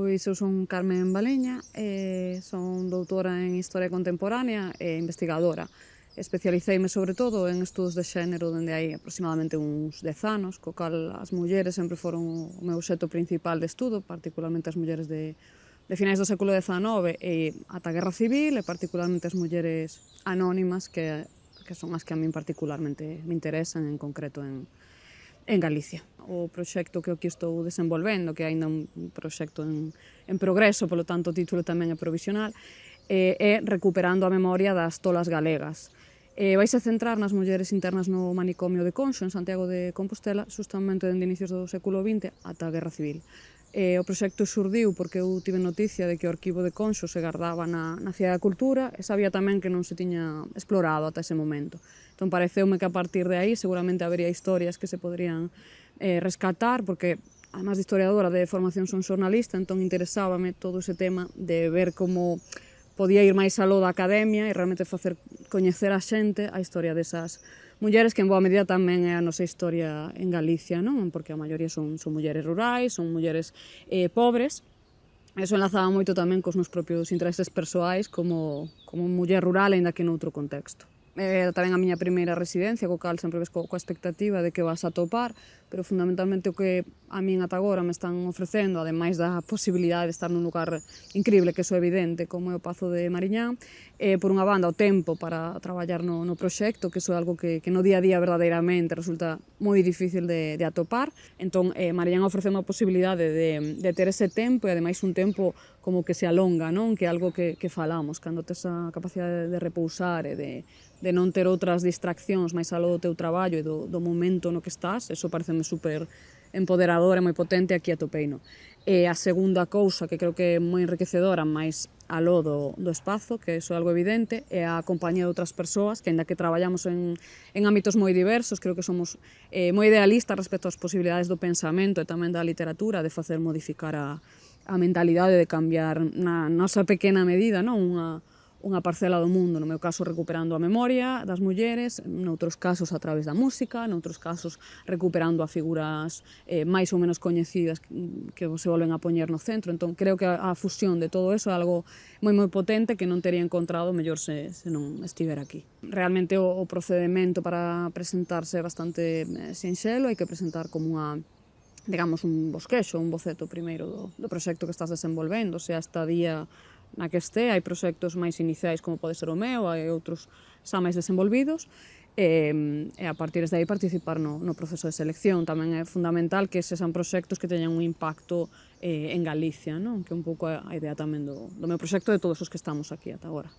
Pois eu son Carmen Baleña, son doutora en Historia Contemporánea e investigadora. Especialiceime sobre todo en estudos de xénero dende hai aproximadamente uns 10 anos, co cal as mulleres sempre foron o meu obxecto principal de estudo, particularmente as mulleres de finais do século XIX e ata a Guerra Civil, e particularmente as mulleres anónimas, que son as que a min particularmente me interesan, en concreto en Galicia. O proxecto que aquí estou desenvolvendo, que é ainda un proxecto en progreso, polo tanto o título tamén é provisional, é Recuperando a memoria das tolas galegas. Vaise centrar nas mulleres internas no manicomio de Conxo, en Santiago de Compostela, justamente dende inicios do século XX ata a Guerra Civil. O proxecto xurdiu porque eu tive noticia de que o arquivo de Conxo se guardaba na Cidade da Cultura e sabía tamén que non se tiña explorado ata ese momento. Entón pareceume que a partir de aí seguramente habería historias que se podrían rescatar, porque además de historiadora de formación son xornalista, entón interesábame todo ese tema de ver como podía ir máis aló da academia e realmente facer coñecer a xente a historia desas mulleres, que en boa medida tamén é a nosa historia en Galicia, non? Porque a maioría son mulleres rurais, son mulleres pobres. Eso enlazaba moito tamén cos meus propios intereses persoais como muller rural, aínda que noutro contexto. Tamén a miña primeira residencia, co cal sempre ves coa expectativa de que vas a topar, pero fundamentalmente o que a min ata agora me están ofrecendo, ademais da posibilidade de estar nun lugar increíble, que iso é evidente, como é o Pazo de Mariñán, por unha banda o tempo para traballar no proxecto, que iso é algo que no día a día verdadeiramente resulta moi difícil de atopar. Entón, Mariñán ofrece unha posibilidade de ter ese tempo e ademais un tempo como que se alonga, non? Que é algo que falamos, cando tes a capacidade de repousar e de non ter outras distraccións máis aló do teu traballo e do momento no que estás, eso pareceme super empoderador e moi potente, aquí atopeino. E a segunda cousa que creo que é moi enriquecedora, máis aló do espazo, que iso é algo evidente, é a compañía de outras persoas, que aínda que traballamos en ámbitos moi diversos, creo que somos moi idealistas respecto ás posibilidades do pensamento e tamén da literatura, de facer modificar a mentalidade, de cambiar na nosa pequena medida, non? Unha parcela do mundo, no meu caso recuperando a memoria das mulleres, noutros casos a través da música, noutros casos recuperando a figuras máis ou menos coñecidas que se volven a poñer no centro. Entón, creo que a fusión de todo eso é algo moi potente que non teria encontrado mellor se non estivera aquí. Realmente o procedimento para presentarse é bastante sinxelo, hai que presentar como digamos, un bosquexo, un boceto primeiro do proxecto que estás desenvolvendo, se a estadía na que este, hai proxectos máis iniciais como pode ser o meu, hai outros xa máis desenvolvidos, e a partir de aí participar no proceso de selección. Tamén é fundamental que sexan proxectos que teñan un impacto en Galicia, non? Que é un pouco a idea tamén do meu proxecto, de todos os que estamos aquí ata agora.